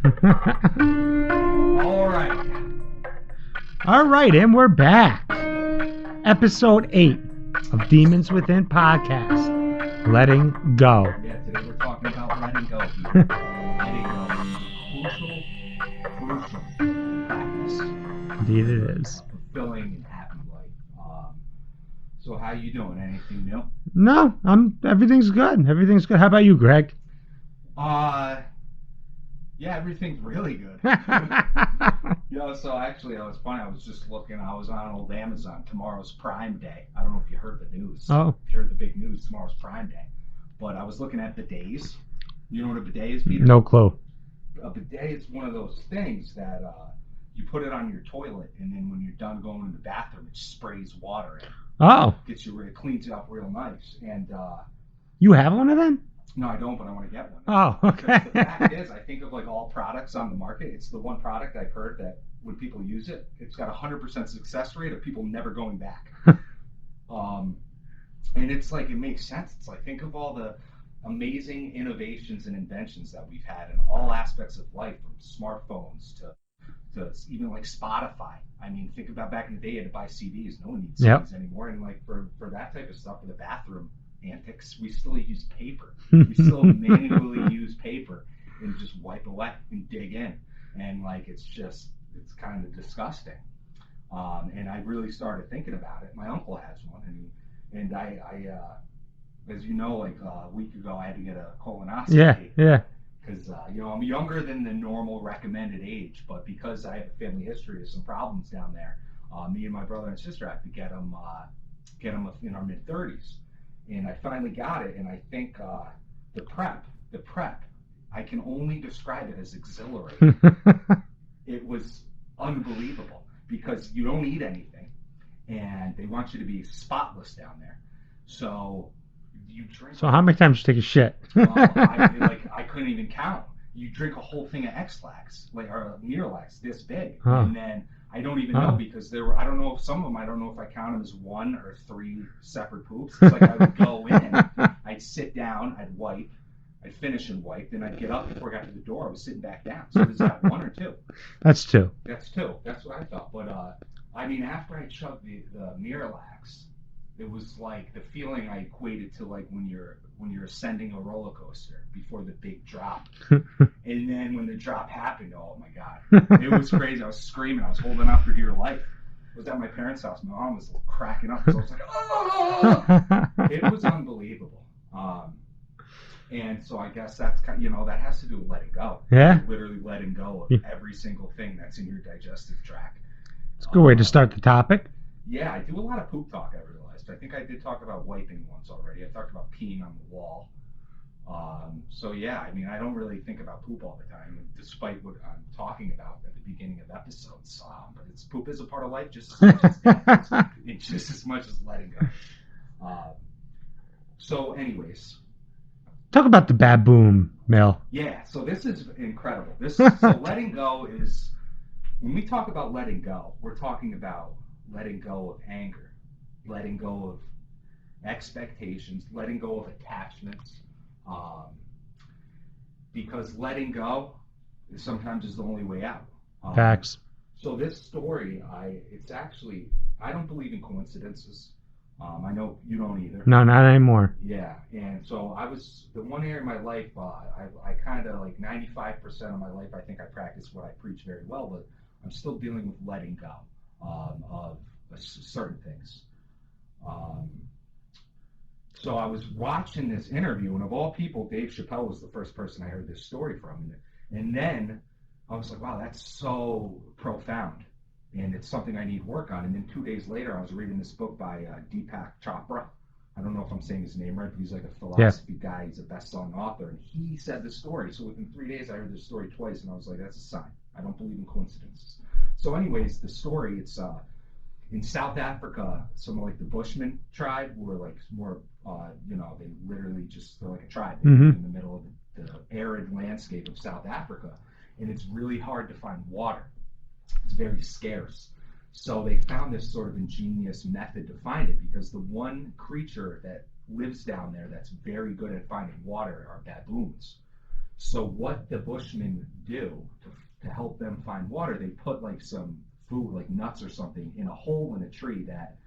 All right. All right, and we're back. Episode 8 of Demons Within Podcast. Letting go. Yeah, today we're talking about letting go, people. Letting go is a crucial practice Indeed it for is. a fulfilling and happy life. So how you doing? Anything new? No, everything's good. Everything's good. How about you, Greg? Yeah, everything's really good. So actually, I was funny. I was just looking. I was on old Amazon. Tomorrow's Prime Day. I don't know if you heard the news. Oh. If you heard the big news, tomorrow's Prime Day. But I was looking at bidets. You know what a bidet is, Peter? No clue. A bidet is one of those things that you put it on your toilet, and then when you're done going to the bathroom, it sprays water in. Oh. It cleans you up real nice. And you have one of them? No, I don't, but I want to get one. Oh, okay. The fact is, I think of like all products on the market, it's the one product I've heard that when people use it, it's got a 100% success rate of people never going back. And it's like, it makes sense. It's like, think of all the amazing innovations and inventions that we've had in all aspects of life, from smartphones to even like Spotify. I mean, think about back in the day, you had to buy CDs. No one needs CDs anymore. And like for that type of stuff, for the bathroom antics, we still use paper. We still manually use paper and just wipe away and dig in. And like, it's kind of disgusting. And I really started thinking about it. My uncle has one, and I as you know, like a week ago, I had to get a colonoscopy. Yeah. Because I'm younger than the normal recommended age, but because I have a family history of some problems down there, me and my brother and sister have to get them in our mid-30s. And I finally got it, and I think the prep, I can only describe it as exhilarating. It was unbelievable because you don't eat anything, and they want you to be spotless down there. So you drink. So how many times you take a shit? I couldn't even count. You drink a whole thing of X-Lax, or Miralax, this big, and then I don't even know, because I don't know if some of them, I don't know if I count them as 1 or 3 separate poops. It's like I would go in, I'd sit down, I'd wipe, I'd finish and wipe, then I'd get up. Before I got to the door, I was sitting back down. So is that 1 or 2? That's 2. That's 2. That's what I thought. But I mean, after I chugged the Miralax, it was like the feeling I equated to like when you're ascending a roller coaster before the big drop. And then when the drop happened, oh my God, it was crazy. I was screaming. I was holding out for dear life. I was at my parents' house. My mom was cracking up. So I was like, oh! It was unbelievable. And so I guess that's kind of, that has to do with letting go. Yeah. Literally letting go of every single thing that's in your digestive tract. It's a good way to start the topic. Yeah, I do a lot of poop talk, I realized. I think I did talk about wiping once already. I talked about peeing on the wall. So yeah, I mean, I don't really think about poop all the time, despite what I'm talking about at the beginning of episodes. But poop is a part of life just as much as death. It's just as much as letting go. So anyways. Talk about the baboon mill. Yeah, so this is incredible. So letting go is, when we talk about letting go, we're talking about letting go of anger, letting go of expectations, letting go of attachments, because letting go sometimes is the only way out. Facts. So this story, I don't believe in coincidences. I know you don't either. No, not anymore. Yeah, and so the one area of my life, I kind of, like 95% of my life, I think I practice what I preach very well, but I'm still dealing with letting go of certain things. So I was watching this interview, and of all people, Dave Chappelle was the first person I heard this story from. And then I was like, wow, that's so profound. And it's something I need work on. And then 2 days later, I was reading this book by Deepak Chopra. I don't know if I'm saying his name right, but he's like a philosophy guy. He's a best-selling author. And he said the story. So within 3 days, I heard this story twice, and I was like, that's a sign. I don't believe in coincidences. So anyways, the story, it's in South Africa, some of like the Bushman tribe were like more, they literally they're like a tribe in the middle of the arid landscape of South Africa. And it's really hard to find water. It's very scarce. So they found this sort of ingenious method to find it, because the one creature that lives down there that's very good at finding water are baboons. So what the Bushmen do to help them find water, they put like some food, like nuts or something, in a hole in a tree that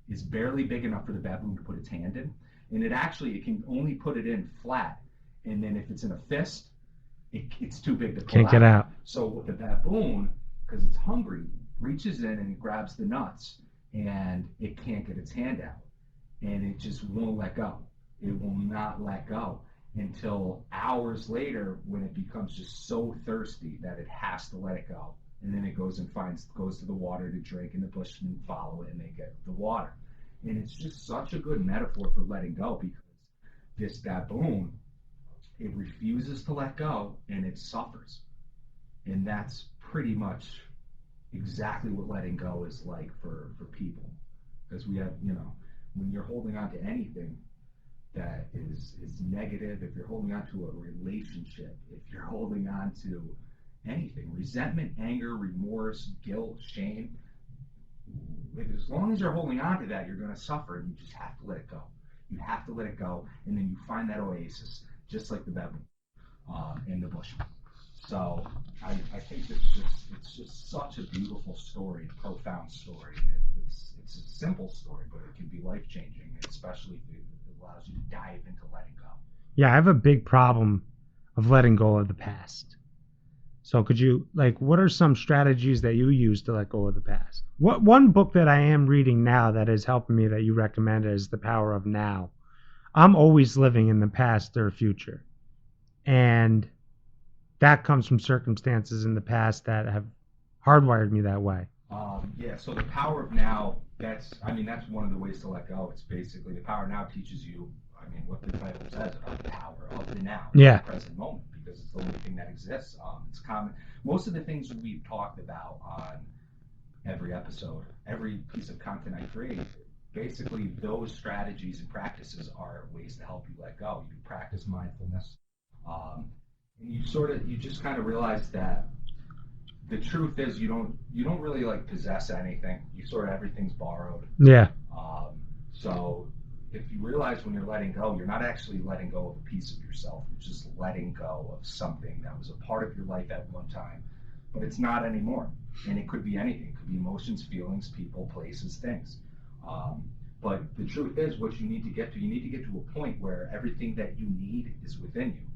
is barely big enough for the baboon to put its hand in. And it can only put it in flat. And then if it's in a fist, it's too big to pull Can't get out. out. So the baboon, because it's hungry, reaches in and grabs the nuts, and it can't get its hand out, and it just won't let go. It will not let go until hours later, when it becomes just so thirsty that it has to let it go. And then it goes to the water to drink, and the bushmen follow it, and they get the water. And it's just such a good metaphor for letting go, because this baboon, it refuses to let go and it suffers. And that's pretty much exactly what letting go is like for people. Because we have, when you're holding on to anything that is negative, if you're holding on to a relationship, if you're holding on to anything, resentment, anger, remorse, guilt, shame, as long as you're holding on to that, you're going to suffer, and you just have to let it go. You have to let it go, and then you find that oasis, just like the baboon in the bush. So I think it's just such a beautiful story, a profound story. And it's a simple story, but it can be life changing, especially if it allows you to dive into letting go. Yeah, I have a big problem of letting go of the past. So could you, like, what are some strategies that you use to let go of the past? What one book that I am reading now that is helping me that you recommended is The Power of Now. I'm always living in the past or future. And that comes from circumstances in the past that have hardwired me that way. Yeah, so the power of now, that's one of the ways to let go. It's basically the power now teaches you, what the title says about the power of the now, Yeah. the present moment, because it's the only thing that exists. It's common. Most of the things we've talked about on every episode, every piece of content I create, basically those strategies and practices are ways to help you let go. You practice mindfulness. And you just kind of realize that the truth is you don't really like possess anything. You sort of everything's borrowed. Yeah. So if you realize when you're letting go, you're not actually letting go of a piece of yourself. You're just letting go of something that was a part of your life at one time, but it's not anymore. And it could be anything. It could be emotions, feelings, people, places, things. But the truth is, what you need to get to a point where everything that you need is within you.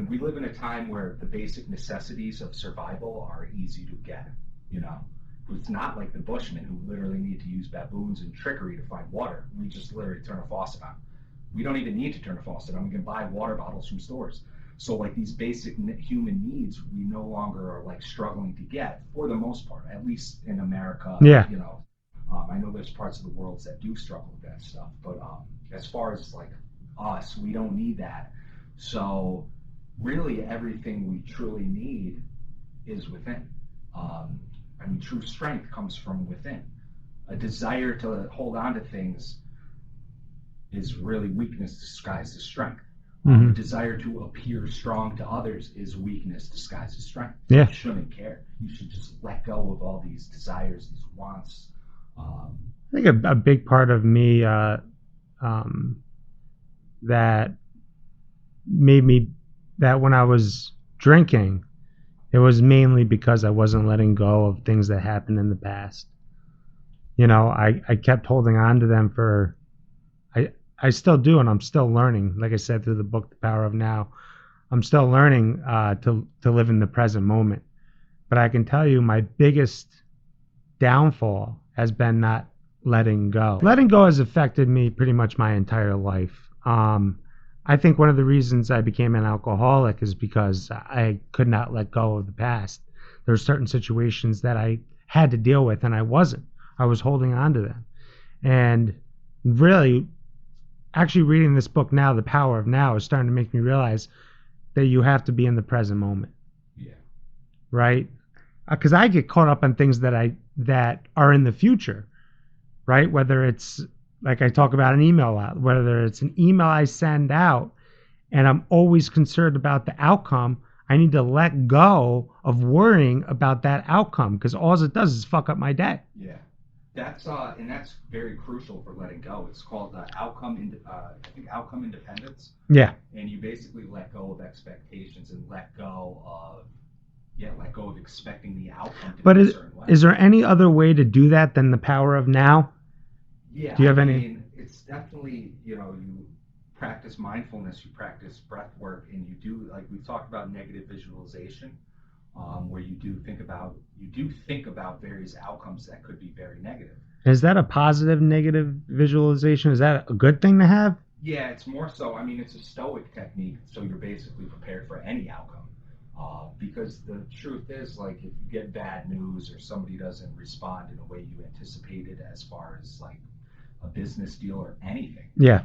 We live in a time where the basic necessities of survival are easy to get. It's not like the Bushmen who literally need to use baboons and trickery to find water. We just literally turn a faucet on. We don't even need to turn a faucet on. We can buy water bottles from stores. So like these basic human needs, we no longer are like struggling to get, for the most part, at least in America. Yeah. I know there's parts of the world that do struggle with that stuff, but as far as like us, we don't need that. So really everything we truly need is within. True strength comes from within. A desire to hold on to things is really weakness disguised as strength. Mm-hmm. A desire to appear strong to others is weakness disguised as strength. Yeah. You shouldn't care. You should just let go of all these desires, these wants. I think a big part of me that made me that when I was drinking, it was mainly because I wasn't letting go of things that happened in the past. I kept holding on to them I still do, and I'm still learning. Like I said, through the book, The Power of Now, I'm still learning to live in the present moment. But I can tell you my biggest downfall has been not letting go. Letting go has affected me pretty much my entire life. I think one of the reasons I became an alcoholic is because I could not let go of the past. There were certain situations that I had to deal with, and I wasn't. I was holding on to them. And really, actually reading this book now, The Power of Now, is starting to make me realize that you have to be in the present moment. Yeah. Right? Because I get caught up on things that are in the future, right? Whether it's like I talk about an email out, whether it's an email I send out, and I'm always concerned about the outcome. I need to let go of worrying about that outcome, because all it does is fuck up my day. Yeah. And that's very crucial for letting go. It's called I think outcome independence, Yeah. and you basically let go of expectations and let go of expecting the outcome to But be a certain way. is there any other way to do that than the power of now? Yeah, Do you I have any? mean, it's definitely, you practice mindfulness, you practice breath work, and you do, like we've talked about, negative visualization, where you do think about various outcomes that could be very negative. Is that a positive negative visualization? Is that a good thing to have? Yeah, it's more so. I mean, it's a stoic technique, so you're basically prepared for any outcome. Because the truth is, like, if you get bad news or somebody doesn't respond in a way you anticipated, as far as like a business deal or anything, Yeah.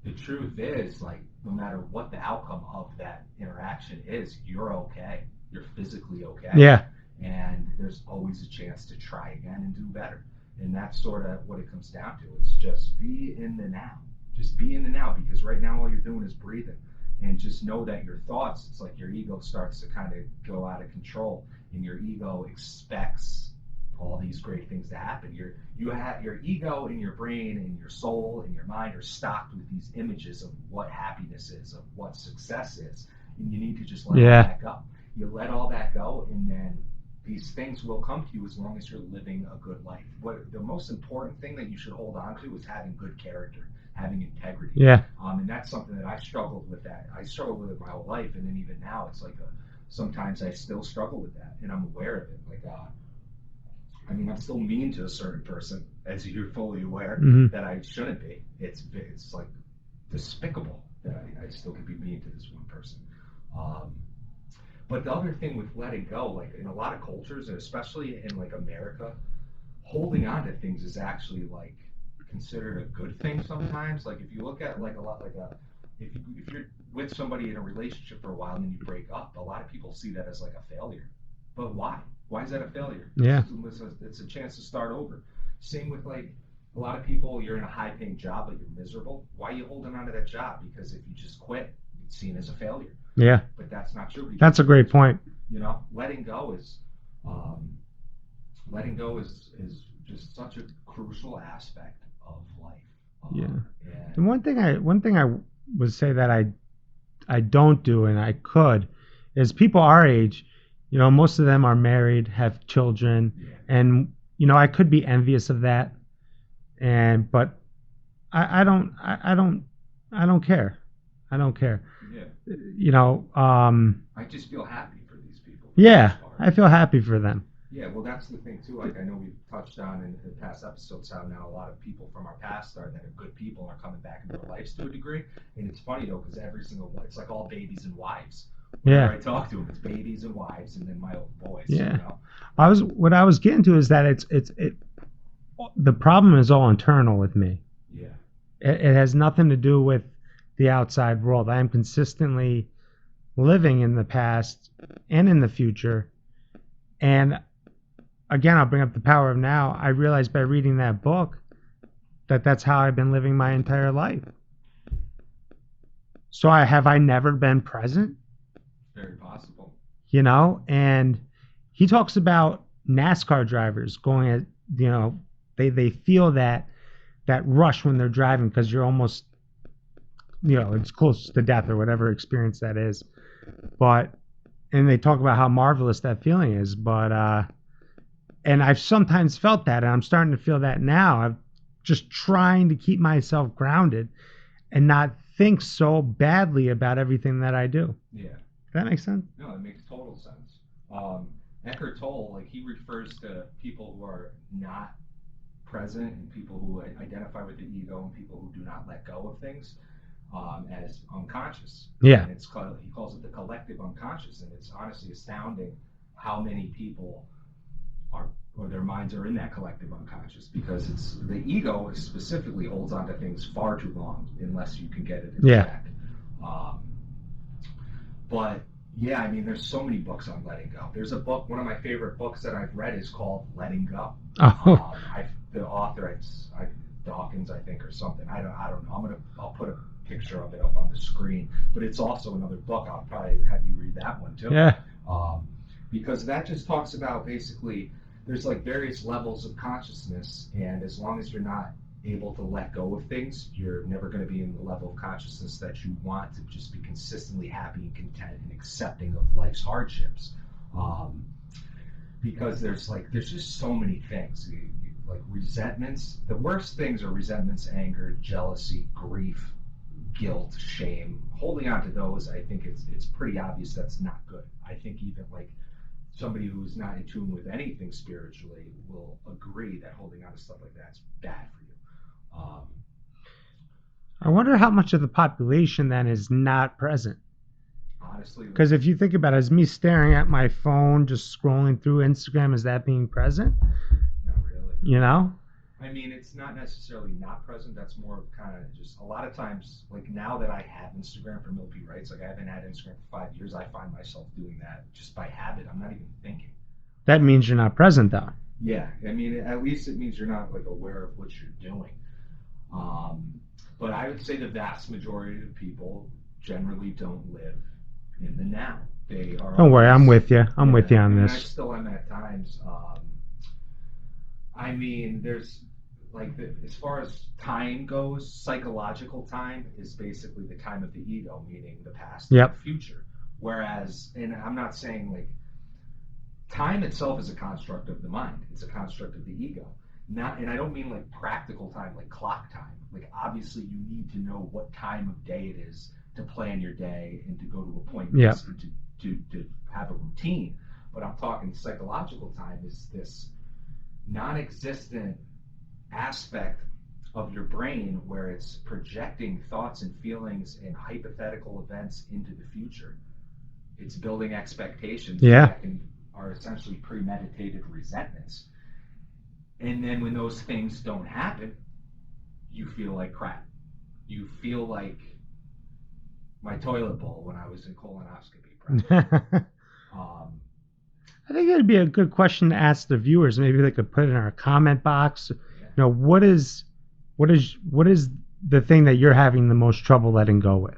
the truth is, like, no matter what the outcome of that interaction is, you're okay. You're physically okay. Yeah. And there's always a chance to try again and do better. And that's sort of what it comes down to. It's just be in the now. Just be in the now, because right now all you're doing is breathing. And just know that your thoughts, it's like your ego starts to kind of go out of control, and your ego expects all these great things to happen. Your ego and your brain and your soul and your mind are stocked with these images of what happiness is, of what success is, and you need to just let all that go. You let all that go, and then these things will come to you as long as you're living a good life. What the most important thing that you should hold on to is having good character, having integrity. Yeah. And that's something that I struggled with. I struggled with it my whole life, and then even now, it's like sometimes I still struggle with that, and I'm aware of it. Like, I mean, I'm still mean to a certain person, as you're fully aware, that I shouldn't be. It's like despicable that I still could be mean to this one person. But the other thing with letting go, like in a lot of cultures, and especially in like America, holding on to things is actually like considered a good thing sometimes. Like if you look at like a lot like a if you're with somebody in a relationship for a while and then you break up, a lot of people see that as like a failure. But why? Why is that a failure? Yeah. It's a chance to start over. Same with like a lot of people, you're in a high paying job but you're miserable. Why are you holding on to that job? Because if you just quit, it's seen as a failure. Yeah. But that's not true. That's a great point. Letting go is just such a crucial aspect of life. Yeah. And one thing I would say that I don't do and I could is people our age, most of them are married, have children, and I could be envious of that, but I don't care. I don't care. Yeah. I just feel happy for these people. Yeah, I feel happy for them. Yeah, well, that's the thing too. Like I know we've touched on in past episodes how now a lot of people from our past that are good people are coming back into our lives to a degree. And it's funny though, because every single one, it's like all babies and wives. Whenever I talk to them, it's babies and wives, and then my old boys. Yeah. What I was getting to is that the problem is all internal with me. Yeah. It has nothing to do with the outside world. I am consistently living in the past and in the future. And again, I'll bring up the power of now. I realized by reading that book that that's how I've been living my entire life. So I never been present? Very possible. And he talks about NASCAR drivers going at, they feel that rush when they're driving because you're almost, it's close to death or whatever experience that is. And they talk about how marvelous that feeling is. And I've sometimes felt that, and I'm starting to feel that now. I'm just trying to keep myself grounded and not think so badly about everything that I do. Yeah. Does that make sense? No, it makes total sense. Eckhart Tolle, like he refers to people who are not present and people who identify with the ego and people who do not let go of things as unconscious. Yeah. And he calls it the collective unconscious, and it's honestly astounding how many people or their minds are in that collective unconscious, because it's the ego specifically holds on to things far too long unless you can get it in check. But yeah, I mean, there's so many books on letting go. There's a book, one of my favorite books that I've read is called Letting Go. The author, it's Dawkins, I think, or something. I don't know. I'll put a picture of it up on the screen. But it's also another book. I'll probably have you read that one too. Yeah. Because that just talks about basically there's like various levels of consciousness, and as long as you're not able to let go of things, you're never going to be in the level of consciousness that you want to just be consistently happy and content and accepting of life's hardships. Um, because there's just so many things like resentments. The worst things are resentments, anger, jealousy, grief, guilt, shame. Holding on to those, I think it's pretty obvious that's not good. I think even like somebody who's not in tune with anything spiritually will agree that holding on to stuff like that's bad for you. I wonder how much of the population then is not present. Honestly, Because if you think about it, as me staring at my phone, just scrolling through Instagram, is that being present? not really. You know? I mean, it's not necessarily not present. That's more of kind of just a lot of times, like now that I have Instagram for Milky Rights, like I haven't had Instagram for 5 years, I find myself doing that just by habit. I'm not even thinking. That means you're not present, though. Yeah, I mean, at least it means you're not like aware of what you're doing. Um, but I would say the vast majority of people generally don't live in the now. They are Don't worry, I'm always, with you. I'm with you on and I this. still am at times. I mean, there's like as far as time goes, psychological time is basically the time of the ego, meaning the past and Yep. the future. Whereas, and I'm not saying like time itself is a construct of the mind; it's a construct of the ego. Not, and I don't mean like practical time, like clock time. Like obviously, you need to know what time of day it is to plan your day and to go to appointments Yep. and to have a routine. But I'm talking psychological time is this non-existent aspect of your brain where it's projecting thoughts and feelings and hypothetical events into the future. It's building expectations Yeah. that are essentially premeditated resentments. And then when those things don't happen, you feel like crap. You feel like my toilet bowl when I was in colonoscopy prep. Um, I think it'd be a good question to ask the viewers. Maybe they could put it in our comment box. yeah. You know, what is the thing that you're having the most trouble letting go with?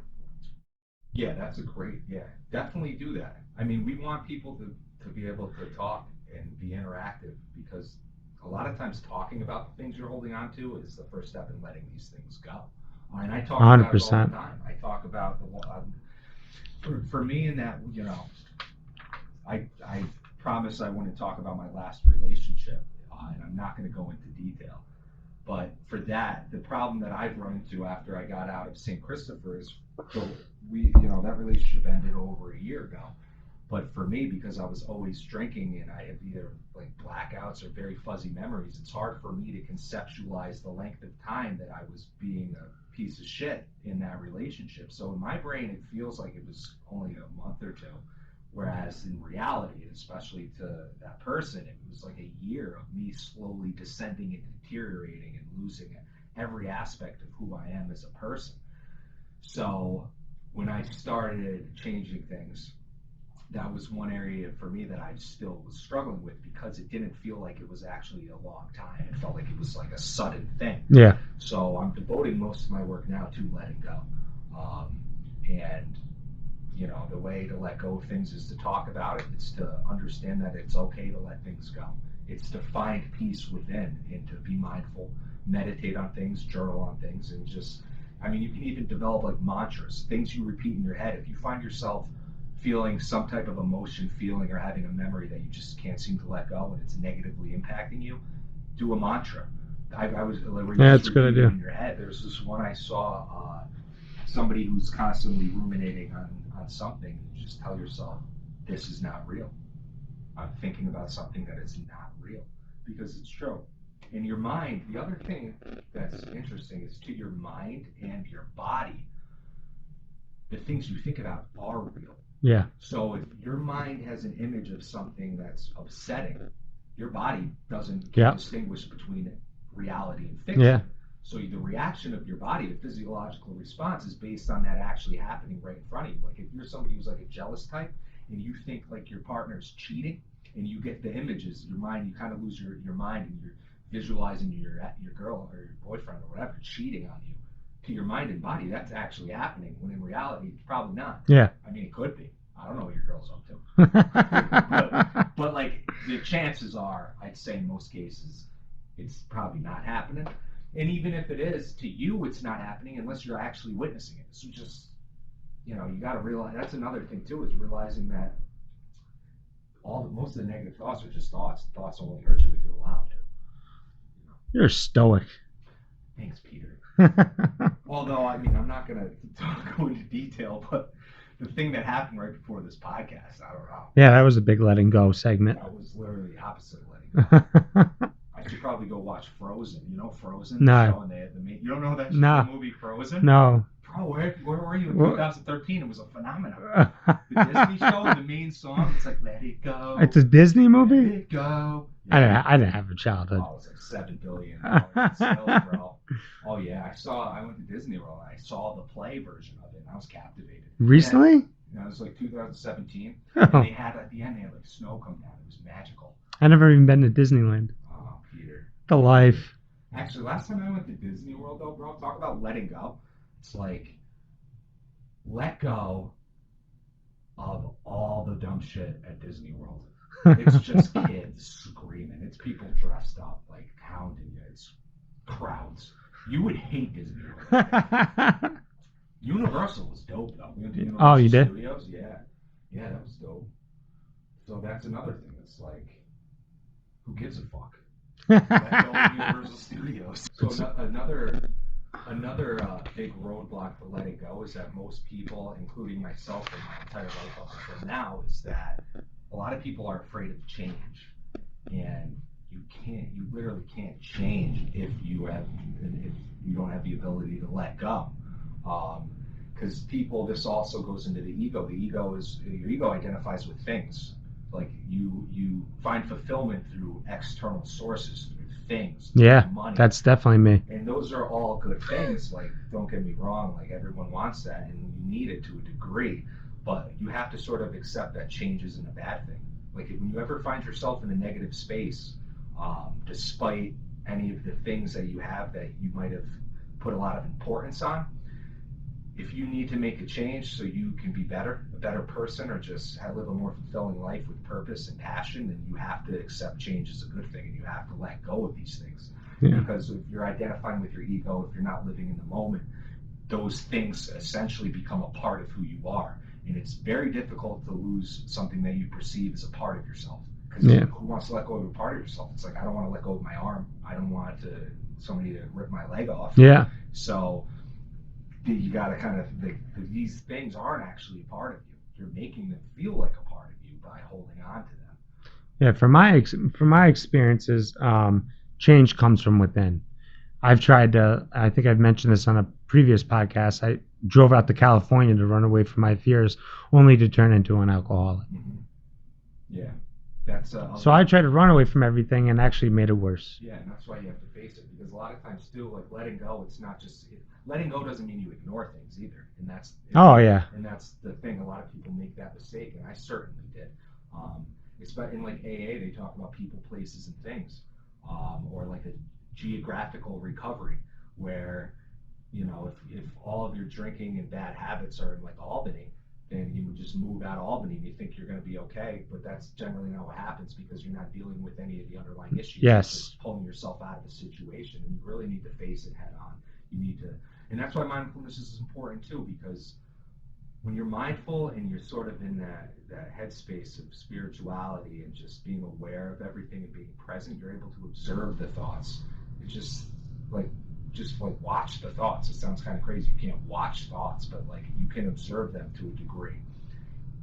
Yeah, that's a great, yeah, definitely do that. I mean, we want people to be able to talk and be interactive because a lot of times talking about the things you're holding on to is the first step in letting these things go. And I talk about it all the 100%. time. I talk about for me in that, I promise I wouldn't talk about my last relationship, and I'm not going to go into detail. But for that, the problem that I've run into after I got out of St. Christopher is that relationship ended over a year ago. But for me, because I was always drinking and I have either like blackouts or very fuzzy memories, it's hard for me to conceptualize the length of time that I was being a piece of shit in that relationship. So in my brain, it feels like it was only a month or two. Whereas in reality, especially to that person, it was like a year of me slowly descending and deteriorating and losing every aspect of who I am as a person. So when I started changing things, that was one area for me that I still was struggling with because it didn't feel like it was actually a long time. It felt like it was like a sudden thing. Yeah. So I'm devoting most of my work now to letting go. And the way to let go of things is to talk about it. It's to understand that it's okay to let things go. It's to find peace within and to be mindful, meditate on things, journal on things, and you can even develop like mantras, things you repeat in your head. If you find yourself feeling some type of emotion, feeling, or having a memory that you just can't seem to let go and it's negatively impacting you, do a mantra. I was like, Yeah, that's a good idea. in your head. There's this one I saw, somebody who's constantly ruminating on something. You just tell yourself, this is not real. I'm thinking about something that is not real because it's true. In your mind, the other thing that's interesting is to your mind and your body, the things you think about are real. Yeah. So if your mind has an image of something that's upsetting, your body doesn't distinguish between reality and fiction. Yeah. So the reaction of your body, the physiological response, is based on that actually happening right in front of you. Like if you're somebody who's like a jealous type and you think like your partner's cheating and you get the images, your mind, you kind of lose your mind and you're visualizing your girl or your boyfriend or whatever cheating on you. To your mind and body, that's actually happening, when in reality, it's probably not. Yeah. I mean, it could be. I don't know what your girl's up to. But like the chances are, I'd say in most cases, it's probably not happening. And even if it is, to you, it's not happening unless you're actually witnessing it. So just, you got to realize that's another thing too, is realizing that most of the negative thoughts are just thoughts. Thoughts only hurt you if you allow them to. You're stoic. Thanks, Peter. Although, I mean, I'm not going to go into detail, but the thing that happened right before this podcast, I don't know. Yeah, that was a big letting go segment. That was literally the opposite of letting go. I should probably go watch Frozen. You know Frozen? No. The show and they had you don't know that No. the movie Frozen? No. Bro, where were you in 2013? It was a phenomenon. The Disney show, the main song, it's like Let It Go. It's a Disney movie? Let It Go. Yeah. I didn't have a childhood. Oh, it was like $7 billion sales, bro. Oh yeah, I went to Disney World and I saw the play version of it and I was captivated. Recently? It was like 2017. Oh. And they had at the end like snow come down. It was magical. I never even been to Disneyland. Oh, Peter. The life. Actually, last time I went to Disney World though, bro, talk about letting go. It's like let go of all the dumb shit at Disney World. It's just kids screaming. It's people dressed up like hounding you. It's crowds. You would hate Disney World. Universal was dope though. We went to Universal you did? Studios. Yeah, that was dope. So that's another thing. It's like, who gives a fuck? Let go of Universal Studios. So another big roadblock to letting go is that most people, including myself and my entire life up until now, is that a lot of people are afraid of change, and you literally can't change if you don't have the ability to let go. Because this also goes into the ego. Your ego identifies with things. Like you find fulfillment through external sources, through things, through money. That's definitely me. And those are all good things. Like, don't get me wrong, like everyone wants that and you need it to a degree, but you have to sort of accept that change isn't a bad thing. Like when you ever find yourself in a negative space, despite any of the things that you have that you might have put a lot of importance on, if you need to make a change so you can be a better person, or just live a more fulfilling life with purpose and passion, then you have to accept change as a good thing and you have to let go of these things. Yeah. Because if you're identifying with your ego, if you're not living in the moment, those things essentially become a part of who you are. And it's very difficult to lose something that you perceive as a part of yourself. Because who wants to let go of a part of yourself? It's like, I don't want to let go of my arm. I don't want somebody to rip my leg off. Yeah. So you got to kind of, these things aren't actually a part of you. You're making them feel like a part of you by holding on to them. Yeah, from my experiences, change comes from within. I've tried to, I think I've mentioned this on a previous podcast, I drove out to California to run away from my fears, only to turn into an alcoholic. Mm-hmm. Yeah. That's so I tried to run away from everything and actually made it worse. Yeah, and that's why you have to face it, because a lot of times too, like letting go, it's not just letting go doesn't mean you ignore things either, and that's and that's the thing. A lot of people make that mistake, and I certainly did. Especially in like AA, they talk about people, places, and things, or like a geographical recovery, where if all of your drinking and bad habits are in like Albany, then you would just move out of Albany and you think you're going to be okay, but that's generally not what happens, because you're not dealing with any of the underlying issues. Yes. You're just pulling yourself out of the situation, and you really need to face it head on. You need to, and that's why mindfulness is important too, because when you're mindful and you're sort of in that headspace of spirituality and just being aware of everything and being present, you're able to observe the thoughts. It's just like watch the thoughts. It sounds kind of crazy. You can't watch thoughts, but like you can observe them to a degree.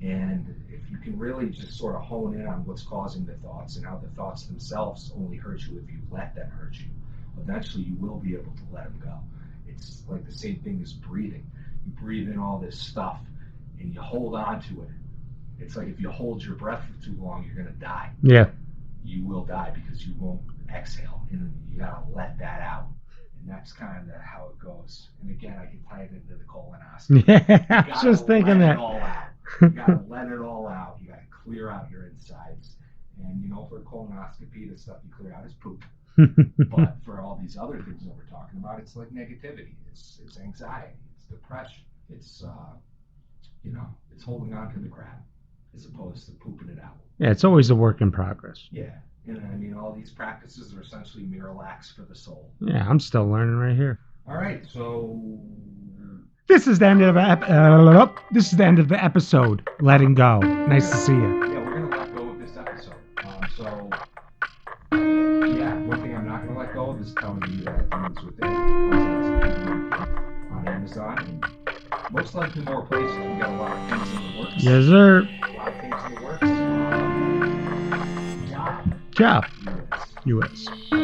And if you can really just sort of hone in on what's causing the thoughts and how the thoughts themselves only hurt you if you let them hurt you, eventually you will be able to let them go. It's like the same thing as breathing. You breathe in all this stuff and you hold on to it. It's like if you hold your breath for too long, you're going to die. Yeah. You will die because you won't exhale, and you got to let that out. And that's kind of how it goes. And again, I can tie it into the colonoscopy. Yeah, I was just thinking that. You got to let it all out. You got to clear out your insides. And for a colonoscopy, the stuff you clear out is poop. But for all these other things that we're talking about, it's like negativity. It's anxiety. It's depression. It's You know, it's holding on to the crap as opposed to pooping it out. Yeah, it's always a work in progress. Yeah. And I mean, all these practices are essentially Miralax for the soul. Yeah, I'm still learning right here. All right, so This is the end of this is the end of the episode. Letting go. Nice to see you. yeah, we're gonna let go of this episode. So yeah, one thing I'm not gonna let go of is telling you that Demons Within comes out on Amazon and most likely more places. We got a lot of things in the works. Yes, sir. A lot of things in the works. Ciao. US. US.